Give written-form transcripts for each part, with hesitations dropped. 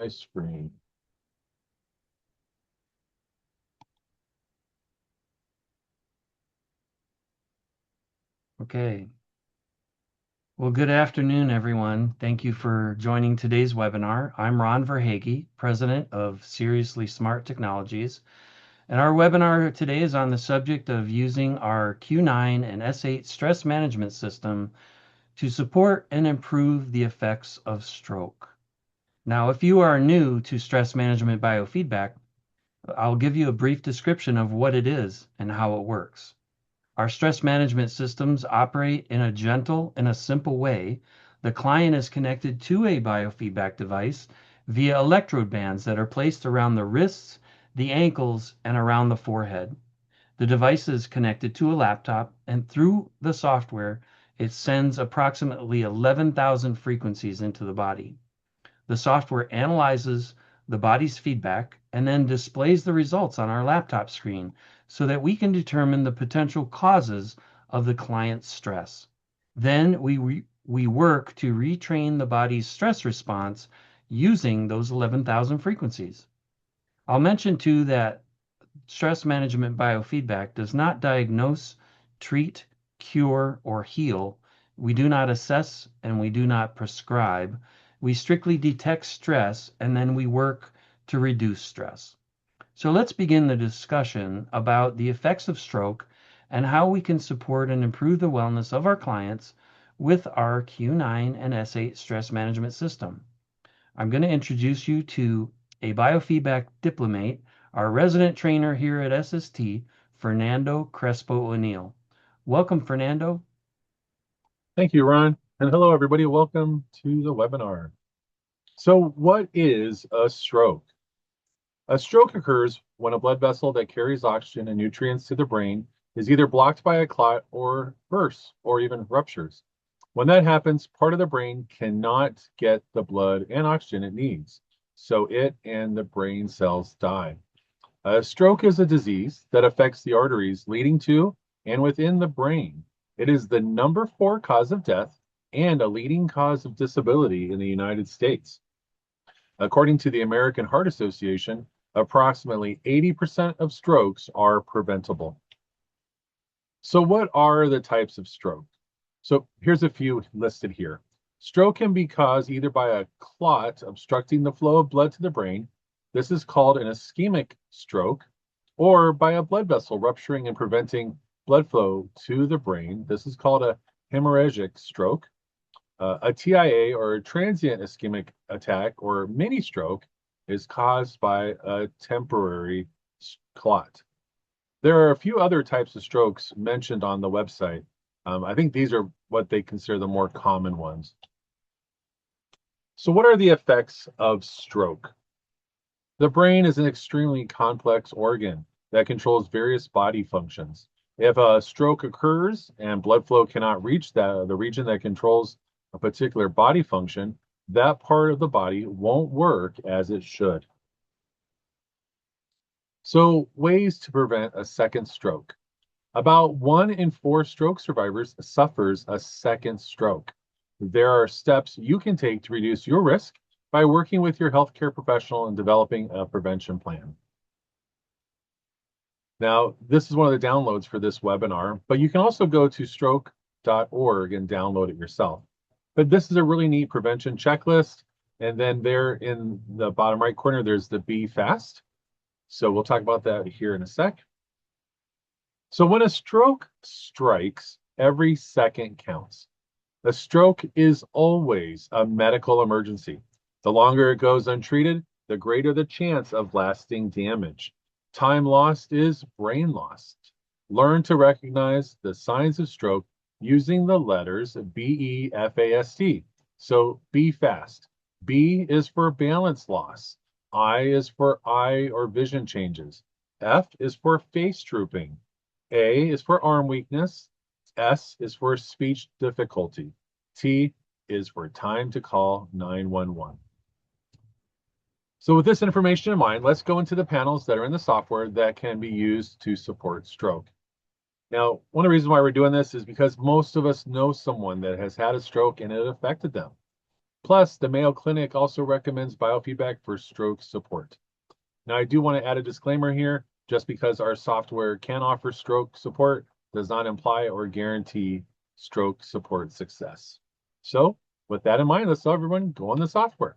My screen. Okay. Well, good afternoon, everyone. Thank you for joining today's webinar. I'm Ron Verhage, President of Seriously Smart Technologies, and our webinar today is on the subject of using our Q9 and S8 stress management system to support and improve the effects of stroke. Now, if you are new to stress management biofeedback, I'll give you a brief description of what it is and how it works. Our stress management systems operate in a gentle and a simple way. The client is connected to a biofeedback device via electrode bands that are placed around the wrists, the ankles, and around the forehead. The device is connected to a laptop, and through the software, it sends approximately 11,000 frequencies into the body. The software analyzes the body's feedback and then displays the results on our laptop screen so that we can determine the potential causes of the client's stress. Then we work to retrain the body's stress response using those 11,000 frequencies. I'll mention too that stress management biofeedback does not diagnose, treat, cure, or heal. We do not assess and we do not prescribe. We strictly detect stress and then we work to reduce stress. So let's begin the discussion about the effects of stroke and how we can support and improve the wellness of our clients with our Q9 and S8 stress management system. I'm going to introduce you to a biofeedback diplomate, our resident trainer here at SST, Fernando Crespo O'Neill. Welcome, Fernando. Thank you, Ron. And hello, everybody. Welcome to the webinar. So what is a stroke? A stroke occurs when a blood vessel that carries oxygen and nutrients to the brain is either blocked by a clot or bursts or even ruptures. When that happens, part of the brain cannot get the blood and oxygen it needs, so it and the brain cells die. A stroke is a disease that affects the arteries leading to and within the brain. It is the number 4 cause of death and a leading cause of disability in the United States. According to the American Heart Association, approximately 80% of strokes are preventable. So what are the types of stroke? So here's a few listed here. Stroke can be caused either by a clot obstructing the flow of blood to the brain. This is called an ischemic stroke, or by a blood vessel rupturing and preventing blood flow to the brain. This is called a hemorrhagic stroke. A TIA, or a transient ischemic attack, or mini stroke, is caused by a temporary clot. There are a few other types of strokes mentioned on the website. I think these are what they consider the more common ones. So what are the effects of stroke? The brain is an extremely complex organ that controls various body functions. If a stroke occurs and blood flow cannot reach the region that controls a particular body function, that part of the body won't work as it should. So, ways to prevent a second stroke. About 1 in 4 stroke survivors suffers a second stroke. There are steps you can take to reduce your risk by working with your healthcare professional and developing a prevention plan. Now, this is one of the downloads for this webinar, but you can also go to stroke.org and download it yourself. But this is a really neat prevention checklist. And then there in the bottom right corner, there's the Be Fast. So we'll talk about that here in a sec. So when a stroke strikes, every second counts. A stroke is always a medical emergency. The longer it goes untreated, the greater the chance of lasting damage. Time lost is brain lost. Learn to recognize the signs of stroke using the letters BEFAST. So be fast. B is for balance loss. I is for eye or vision changes. F is for face drooping. A is for arm weakness. S is for speech difficulty. T is for time to call 911. So with this information in mind, let's go into the panels that are in the software that can be used to support stroke. Now, one of the reasons why we're doing this is because most of us know someone that has had a stroke and it affected them. Plus, the Mayo Clinic also recommends biofeedback for stroke support. Now, I do want to add a disclaimer here. Just because our software can offer stroke support does not imply or guarantee stroke support success. So with that in mind, let's tell everyone go on the software.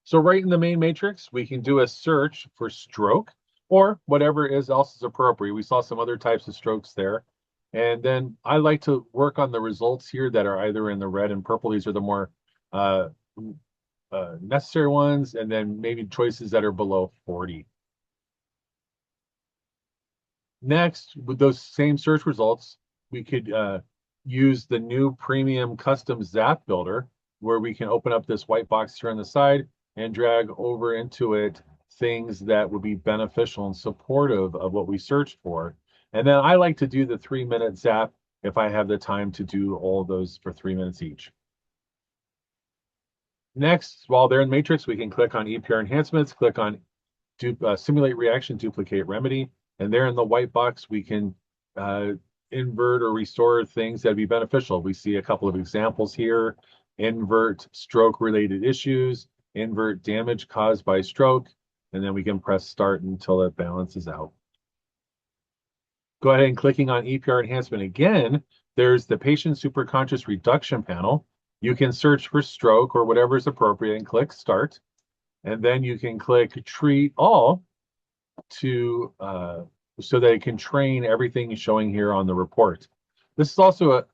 So right in the main matrix, we can do a search for stroke or whatever else is appropriate. We saw some other types of strokes there. And then I like to work on the results here that are either in the red and purple. These are the more uh, necessary ones, and then maybe choices that are below 40. Next, with those same search results, we could use the new premium custom Zap builder, where we can open up this white box here on the side and drag over into it things that would be beneficial and supportive of what we searched for. And then I like to do the 3-minute Zap if I have the time to do all those for 3 minutes each. Next, while they're in Matrix, we can click on EPR enhancements, click on simulate reaction, duplicate remedy, and there in the white box, we can invert or restore things that'd be beneficial. We see a couple of examples here: invert stroke-related issues, invert damage caused by stroke, and then we can press start until it balances out. Go ahead and clicking on EPR enhancement again, there's the patient superconscious reduction panel. You can search for stroke or whatever is appropriate and click start. And then you can click treat all to so that it can train everything showing here on the report. This is also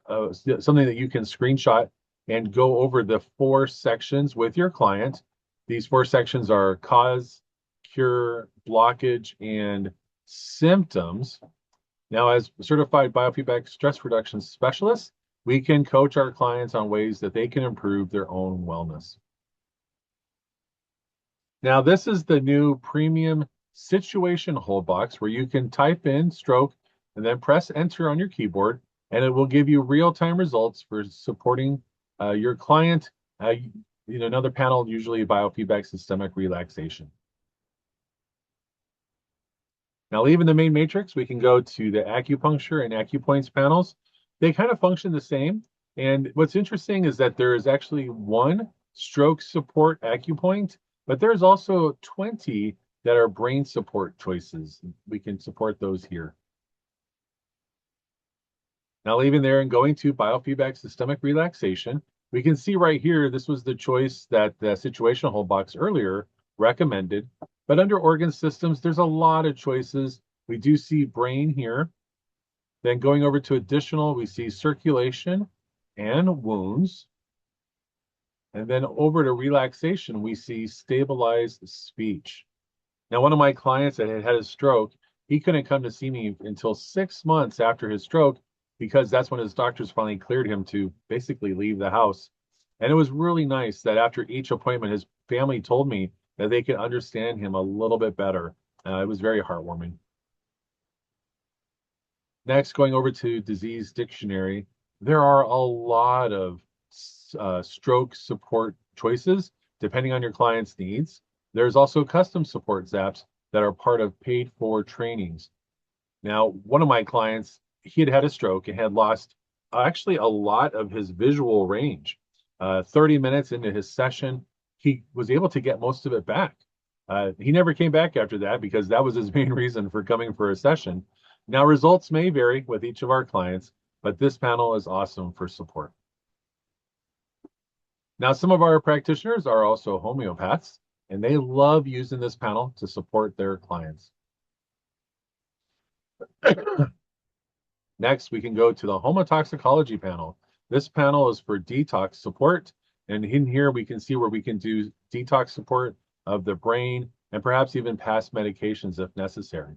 something that you can screenshot and go over the 4 sections with your client. These 4 sections are cause, cure, blockage, and symptoms. Now, as certified biofeedback stress reduction specialists, we can coach our clients on ways that they can improve their own wellness. Now, this is the new premium situation hold box where you can type in stroke and then press enter on your keyboard, and it will give you real-time results for supporting your client. Another panel, usually biofeedback systemic relaxation. Now, leaving the main matrix, we can go to the acupuncture and acupoints panels. They kind of function the same. And what's interesting is that there is actually 1 stroke support acupoint, but there's also 20 that are brain support choices. We can support those here. Now, leaving there and going to biofeedback systemic relaxation, we can see right here, this was the choice that the situational hold box earlier recommended. But under organ systems, there's a lot of choices. We do see brain here. Then going over to additional, we see circulation and wounds. And then over to relaxation, we see stabilized speech. Now, one of my clients that had a stroke, he couldn't come to see me until 6 months after his stroke, because that's when his doctors finally cleared him to basically leave the house. And it was really nice that after each appointment, his family told me that they could understand him a little bit better. It was very heartwarming. Next, going over to disease dictionary, there are a lot of stroke support choices depending on your client's needs. There's also custom support zaps that are part of paid for trainings. Now, one of my clients, he had a stroke and had lost actually a lot of his visual range. 30 minutes into his session, he was able to get most of it back. He never came back after that because that was his main reason for coming for a session. Now, results may vary with each of our clients, but this panel is awesome for support. Now, some of our practitioners are also homeopaths, and they love using this panel to support their clients. Next, we can go to the homotoxicology panel. This panel is for detox support, and in here we can see where we can do detox support of the brain and perhaps even past medications if necessary.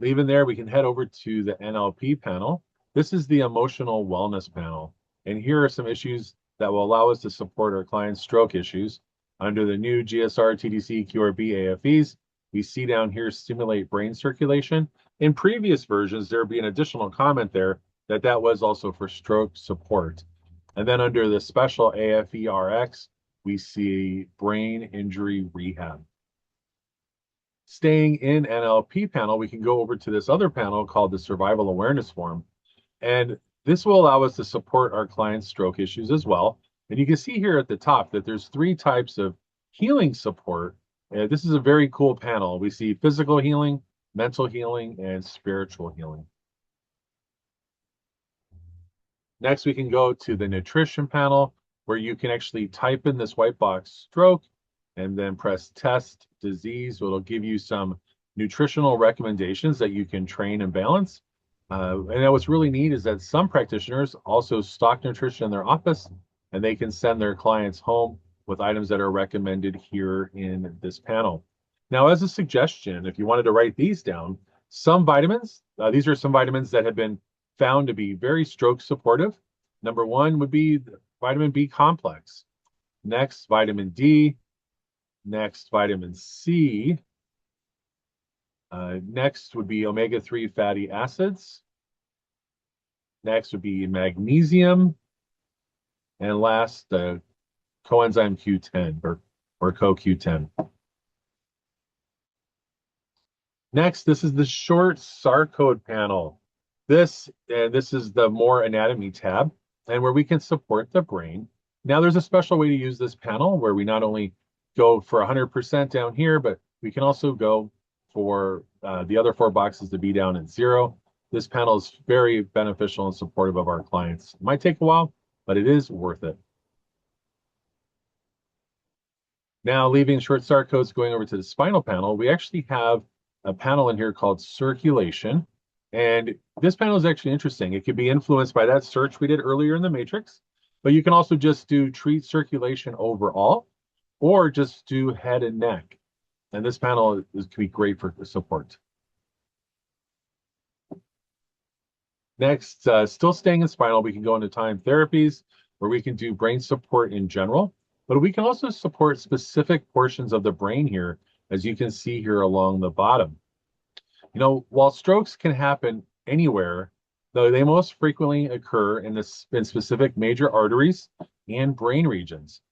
Leaving there, we can head over to the NLP panel. This is the emotional wellness panel, and here are some issues that will allow us to support our clients' stroke issues. Under the new GSR, TDC, QRB, AFEs, we see down here stimulate brain circulation. In previous versions, there would be an additional comment there that was also for stroke support. And then under the special AFERX, we see brain injury rehab. Staying in NLP panel, we can go over to this other panel called the Survival Awareness Forum. And this will allow us to support our clients' stroke issues as well. And you can see here at the top that there's 3 types of healing support. This is a very cool panel. We see physical healing, mental healing, and spiritual healing. Next, we can go to the nutrition panel, where you can actually type in this white box stroke and then press test disease. It'll give you some nutritional recommendations that you can train and balance. And what's really neat is that some practitioners also stock nutrition in their office, and they can send their clients home with items that are recommended here in this panel. Now, as a suggestion, if you wanted to write these down, some vitamins, these are some vitamins that have been found to be very stroke supportive. Number 1 would be vitamin B complex. Next, vitamin D. Next, vitamin C. Next would be omega-3 fatty acids. Next would be magnesium. And last, coenzyme Q10 or CoQ10. Next, this is the short SAR code panel. This is the more anatomy tab, and where we can support the brain. Now, there's a special way to use this panel where we not only go for 100% down here, but we can also go for the other 4 boxes to be down at 0. This panel is very beneficial and supportive of our clients. It might take a while, but it is worth it. Now, leaving short SAR codes, going over to the spinal panel, we actually have a panel in here called circulation. And this panel is actually interesting. It could be influenced by that search we did earlier in the matrix, but you can also just do treat circulation overall, or just do head and neck. And this panel can be great for support. Next, still staying in spinal, we can go into time therapies, where we can do brain support in general, but we can also support specific portions of the brain here, as you can see here along the bottom. You know, while strokes can happen anywhere, though they most frequently occur in specific major arteries and brain regions.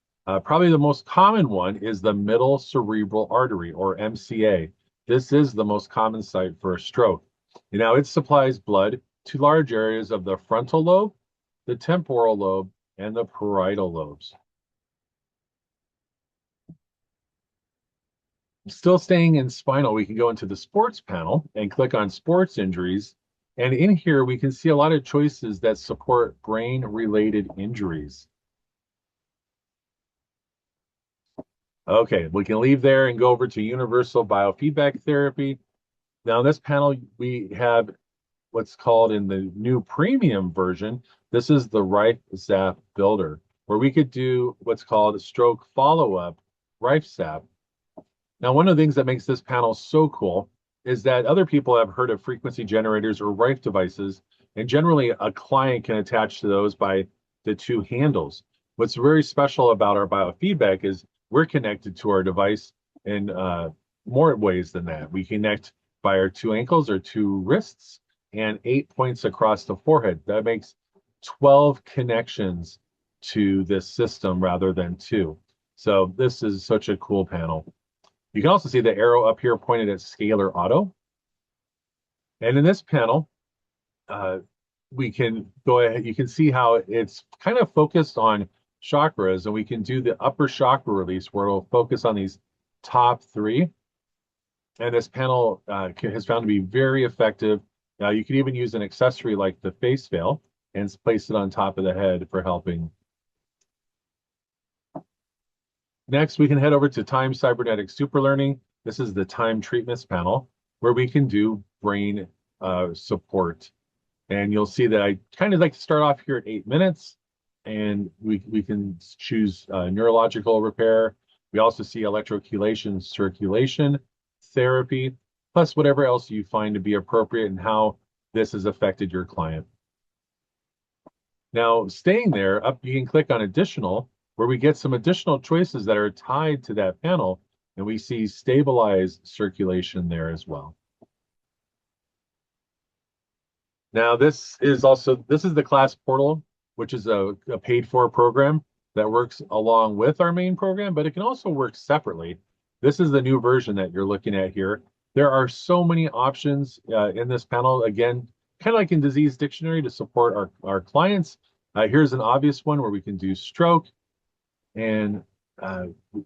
Probably the most common one is the middle cerebral artery, or MCA. This is the most common site for a stroke. Now, it supplies blood to large areas of the frontal lobe, the temporal lobe, and the parietal lobes. Still staying in spinal, we can go into the sports panel and click on sports injuries. And in here, we can see a lot of choices that support brain-related injuries. Okay, we can leave there and go over to universal biofeedback therapy. Now, in this panel, we have what's called, in the new premium version, this is the RifeZap Builder, where we could do what's called a stroke follow-up RifeZap. Now, one of the things that makes this panel so cool is that other people have heard of frequency generators or Rife devices, and generally a client can attach to those by the 2 handles. What's very special about our biofeedback is we're connected to our device in more ways than that. We connect by our 2 ankles or 2 wrists and 8 points across the forehead. That makes 12 connections to this system rather than 2. So this is such a cool panel. You can also see the arrow up here pointed at scalar auto. And in this panel, we can go ahead, you can see how it's kind of focused on chakras, and we can do the upper chakra release, where it'll focus on these top 3. And this panel has found to be very effective. Now, you can even use an accessory like the face veil and place it on top of the head for helping. Next, we can head over to Time Cybernetic Superlearning. This is the time treatments panel, where we can do brain support. And you'll see that I kind of like to start off here at 8 minutes, and we can choose neurological repair. We also see electroculation, circulation, therapy, plus whatever else you find to be appropriate and how this has affected your client. Now, staying there, up you can click on additional, where we get some additional choices that are tied to that panel, and we see stabilized circulation there as well. Now, this is the class portal, which is a paid-for program that works along with our main program, but it can also work separately. This is the new version that you're looking at here. There are so many options in this panel, again, kind of like in Disease Dictionary, to support our clients. Here's an obvious one where we can do stroke. and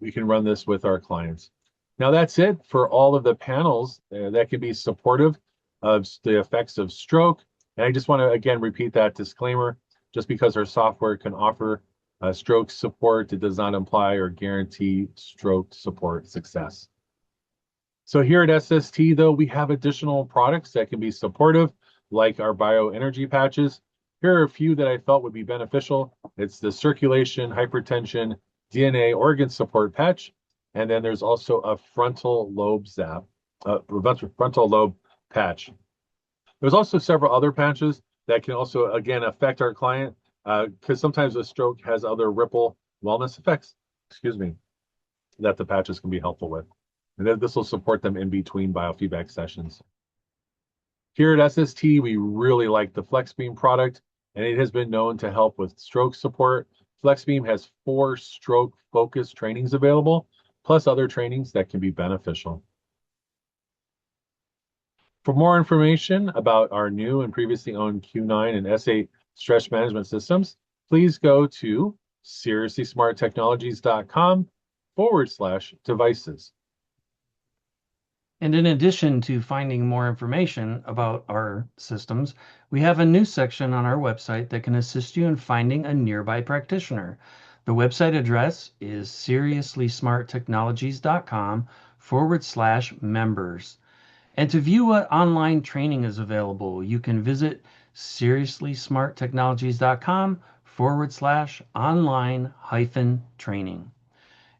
we can run this with our clients. Now that's it for all of the panels that can be supportive of the effects of stroke. And I just want to again repeat that disclaimer. Just because our software can offer stroke support, it does not imply or guarantee stroke support success. So here at SST, though, we have additional products that can be supportive, like our bioenergy patches. Here are a few that I felt would be beneficial. It's the circulation, hypertension, DNA organ support patch. And then there's also a frontal lobe zap, frontal lobe patch. There's also several other patches that can also, again, affect our client because sometimes a stroke has other ripple wellness effects, excuse me, that the patches can be helpful with. And then this will support them in between biofeedback sessions. Here at SST, we really like the FlexBeam product, and it has been known to help with stroke support. FlexBeam has 4 stroke-focused trainings available, plus other trainings that can be beneficial. For more information about our new and previously owned Q9 and S8 stress management systems, please go to seriouslysmarttechnologies.com/devices. And in addition to finding more information about our systems, we have a new section on our website that can assist you in finding a nearby practitioner. The website address is seriouslysmarttechnologies.com/members. And to view what online training is available, you can visit seriouslysmarttechnologies.com/online-training.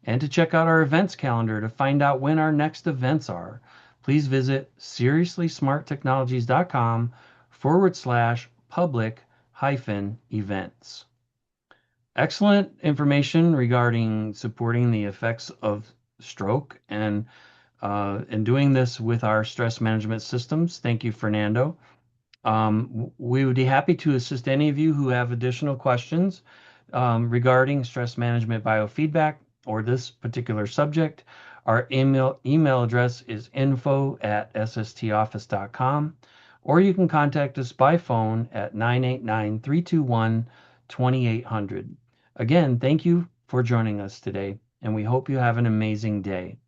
And to check out our events calendar to find out when our next events are, please visit seriouslysmarttechnologies.com/public-events. Excellent information regarding supporting the effects of stroke and doing this with our stress management systems. Thank you, Fernando. We would be happy to assist any of you who have additional questions regarding stress management biofeedback or this particular subject. Our email address is info@sstoffice.com, or you can contact us by phone at 989-321-2800. Again, thank you for joining us today, and we hope you have an amazing day.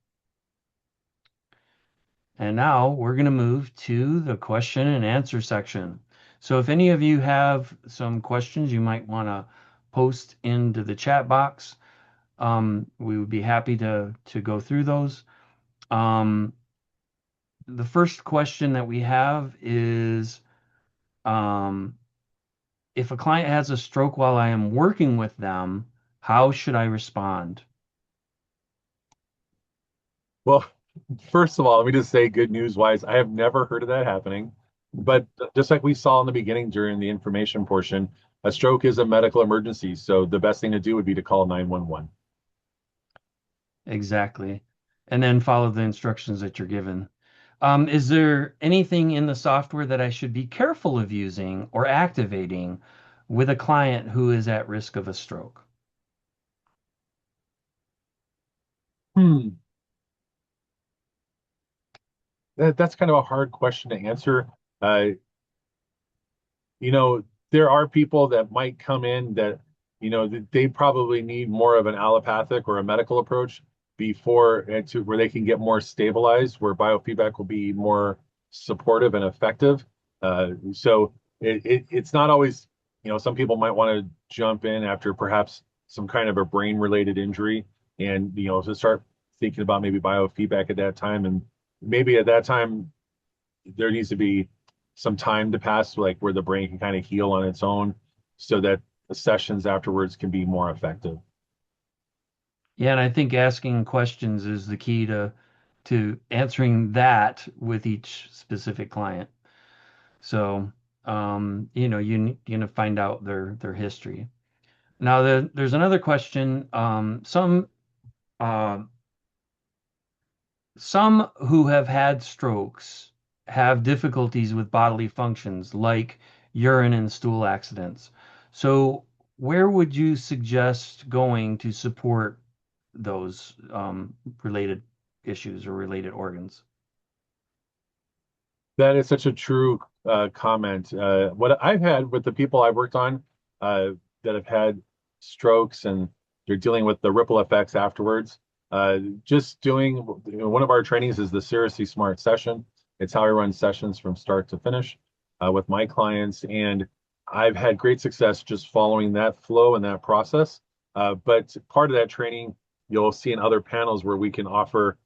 And now we're going to move to the question and answer section. So if any of you have some questions you might want to post into the chat box, we would be happy to go through those. The first question that we have is, if a client has a stroke while I am working with them, how should I respond? Well, first of all, let me just say good news wise, I have never heard of that happening. But just like we saw in the beginning during the information portion, a stroke is a medical emergency. So the best thing to do would be to call 911. Exactly. And then follow the instructions that you're given. Is there anything in the software that I should be careful of using or activating with a client who is at risk of a stroke? Hmm. That's kind of a hard question to answer. Uh, you know, there are people that might come in that, they probably need more of an allopathic or a medical approach before and to where they can get more stabilized, where biofeedback will be more supportive and effective. So it's not always, some people might want to jump in after perhaps some kind of a brain related injury and, to start thinking about maybe biofeedback at that time. And maybe at that time, there needs to be some time to pass, like where the brain can kind of heal on its own so that the sessions afterwards can be more effective. Yeah, and I think asking questions is the key to answering that with each specific client. So, you find out their history. Now, there's another question. Uh, Some who have had strokes have difficulties with bodily functions like urine and stool accidents. So, where would you suggest going to support those related issues or related organs? That is such a true comment. What I've had with the people I've worked on that have had strokes and they're dealing with the ripple effects afterwards. Just doing, one of our trainings is the Seriously Smart session. It's how I run sessions from start to finish with my clients, and I've had great success just following that flow and that process. But part of that training, you'll see in other panels where we can offer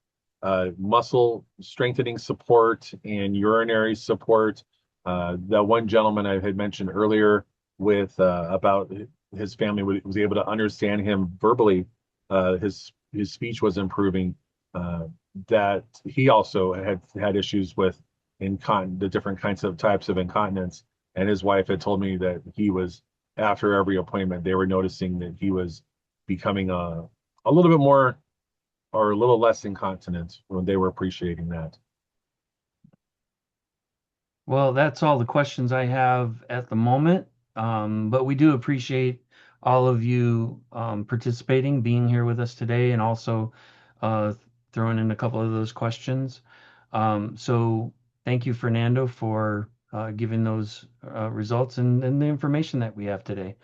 muscle strengthening support and urinary support. The one gentleman I had mentioned earlier with about his family was able to understand him verbally. His speech was improving. That he also had issues with the different kinds of types of incontinence, and his wife had told me that he was, after every appointment, they were noticing that he was becoming a little bit more or a little less incontinent when they were appreciating that. Well, that's all the questions I have at the moment. But we do appreciate all of you participating, being here with us today, and also uh, throwing in a couple of those questions. So thank you, Fernando, for giving those results and the information that we have today.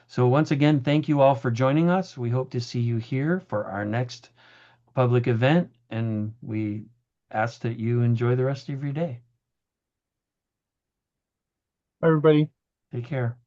So once again, thank you all for joining us. We hope to see you here for our next public event, and we ask that you enjoy the rest of your day. Everybody. Take care.